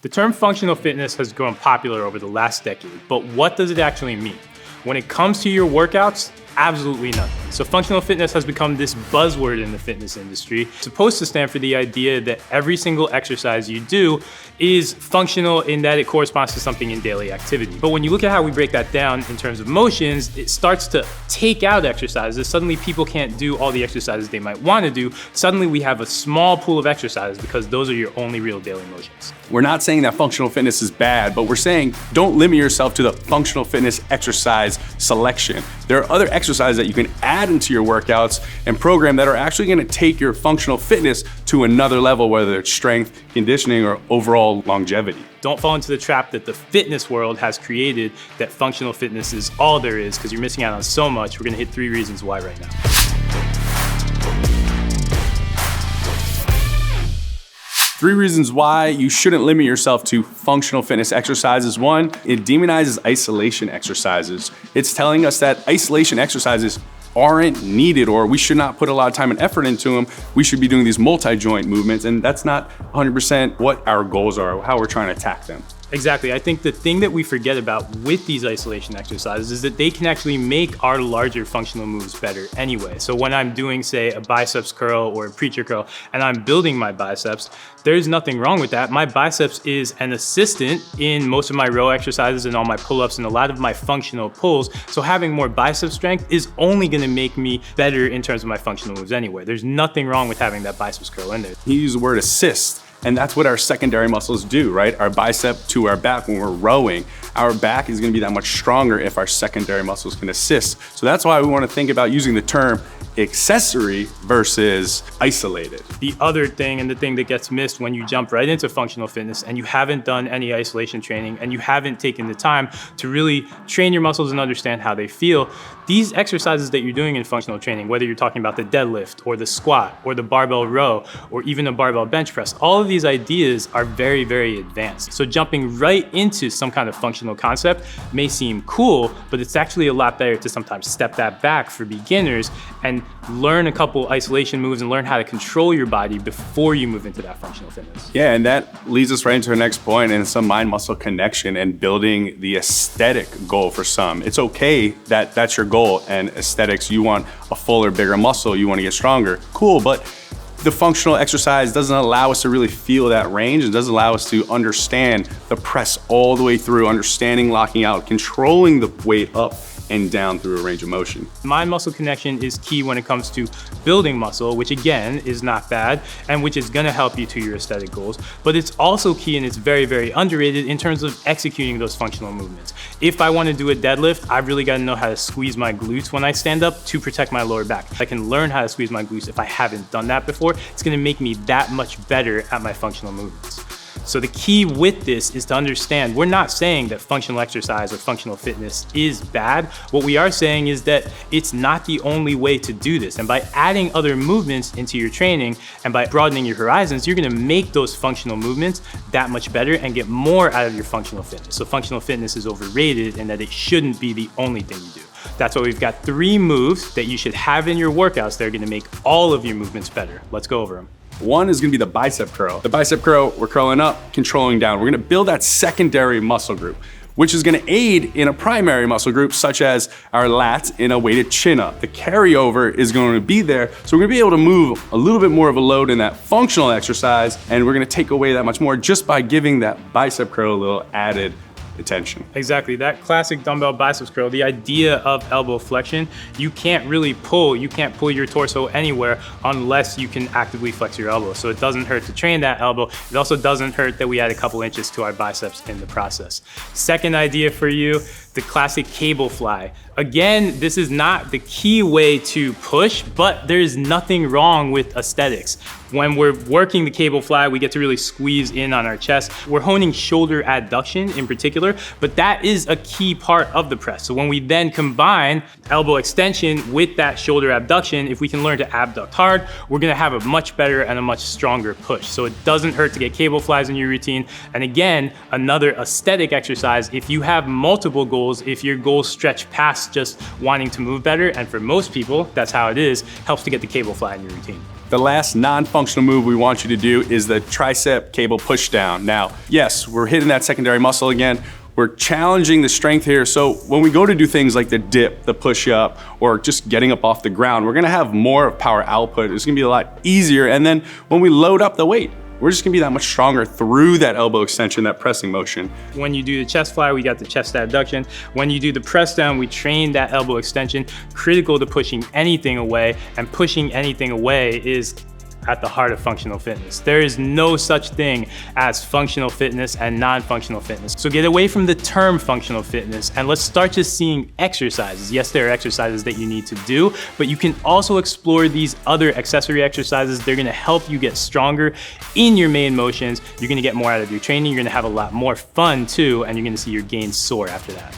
The term functional fitness has grown popular over the last decade, but what does it actually mean? When it comes to your workouts, absolutely nothing. So functional fitness has become this buzzword in the fitness industry. It's supposed to stand for the idea that every single exercise you do is functional in that it corresponds to something in daily activity. But when you look at how we break that down in terms of motions, it starts to take out exercises. Suddenly people can't do all the exercises they might want to do. Suddenly we have a small pool of exercises because those are your only real daily motions. We're not saying that functional fitness is bad, but we're saying don't limit yourself to the functional fitness exercise selection. There are other exercises that you can add into your workouts and program that are actually going to take your functional fitness to another level, whether it's strength, conditioning, or overall longevity. Don't fall into the trap that the fitness world has created that functional fitness is all there is, because you're missing out on so much. We're going to hit 3 reasons why right now. 3 reasons why you shouldn't limit yourself to functional fitness exercises. 1, it demonizes isolation exercises. It's telling us that isolation exercises aren't needed, or we should not put a lot of time and effort into them. We should be doing these multi-joint movements, and that's not 100% what our goals are, how we're trying to attack them. Exactly. I think the thing that we forget about with these isolation exercises is that they can actually make our larger functional moves better anyway. So when I'm doing, say, a biceps curl or a preacher curl, and I'm building my biceps, there's nothing wrong with that. My biceps is an assistant in most of my row exercises and all my pull-ups and a lot of my functional pulls. So having more bicep strength is only going to make me better in terms of my functional moves anyway. There's nothing wrong with having that biceps curl in there. You use the word assist. And that's what our secondary muscles do, right? Our bicep to our back when we're rowing. Our back is gonna be that much stronger if our secondary muscles can assist. So that's why we wanna think about using the term accessory versus isolated. The other thing, and the thing that gets missed when you jump right into functional fitness and you haven't done any isolation training and you haven't taken the time to really train your muscles and understand how they feel, these exercises that you're doing in functional training, whether you're talking about the deadlift or the squat or the barbell row or even a barbell bench press, all of these ideas are very, very advanced. So jumping right into some kind of functional concept may seem cool, but it's actually a lot better to sometimes step that back for beginners and learn a couple isolation moves and learn how to control your body before you move into that functional fitness. Yeah, and that leads us right into our next point, and some mind-muscle connection and building the aesthetic goal for some. It's okay that that's your goal, and aesthetics, you want a fuller, bigger muscle, you want to get stronger. Cool, but the functional exercise doesn't allow us to really feel that range. It doesn't allow us to understand the press all the way through, understanding locking out, controlling the weight up and down through a range of motion. Mind-muscle connection is key when it comes to building muscle, which again is not bad and which is gonna help you to your aesthetic goals, but it's also key and it's very, very underrated in terms of executing those functional movements. If I wanna do a deadlift, I've really gotta know how to squeeze my glutes when I stand up to protect my lower back. I can learn how to squeeze my glutes if I haven't done that before. It's gonna make me that much better at my functional movements. So the key with this is to understand, we're not saying that functional exercise or functional fitness is bad. What we are saying is that it's not the only way to do this. And by adding other movements into your training and by broadening your horizons, you're gonna make those functional movements that much better and get more out of your functional fitness. So functional fitness is overrated in that it shouldn't be the only thing you do. That's why we've got 3 moves that you should have in your workouts that are gonna make all of your movements better. Let's go over them. 1 is gonna be the bicep curl. The bicep curl, we're curling up, controlling down. We're gonna build that secondary muscle group, which is gonna aid in a primary muscle group, such as our lats in a weighted chin up. The carryover is going to be there, so we're gonna be able to move a little bit more of a load in that functional exercise, and we're gonna take away that much more just by giving that bicep curl a little added attention. Exactly, that classic dumbbell biceps curl, the idea of elbow flexion, you can't pull your torso anywhere unless you can actively flex your elbow. So it doesn't hurt to train that elbow. It also doesn't hurt that we add a couple inches to our biceps in the process. Second idea for you, the classic cable fly. Again, this is not the key way to push, but there's nothing wrong with aesthetics. When we're working the cable fly, we get to really squeeze in on our chest. We're honing shoulder adduction in particular, but that is a key part of the press. So when we then combine elbow extension with that shoulder abduction, if we can learn to abduct hard, we're gonna have a much better and a much stronger push. So it doesn't hurt to get cable flies in your routine. And again, another aesthetic exercise, if you have multiple goals, if your goals stretch past just wanting to move better, and for most people, that's how it is, helps to get the cable fly in your routine. The last non-functional move we want you to do is the tricep cable push down. Now, yes, we're hitting that secondary muscle again. We're challenging the strength here. So when we go to do things like the dip, the push up, or just getting up off the ground, we're gonna have more power output. It's gonna be a lot easier. And then when we load up the weight, we're just gonna be that much stronger through that elbow extension, that pressing motion. When you do the chest fly, we got the chest abduction. When you do the press down, we train that elbow extension, critical to pushing anything away, and pushing anything away is at the heart of functional fitness. There is no such thing as functional fitness and non-functional fitness. So get away from the term functional fitness and let's start just seeing exercises. Yes, there are exercises that you need to do, but you can also explore these other accessory exercises. They're gonna help you get stronger in your main motions. You're gonna get more out of your training. You're gonna have a lot more fun too, and you're gonna see your gains soar after that.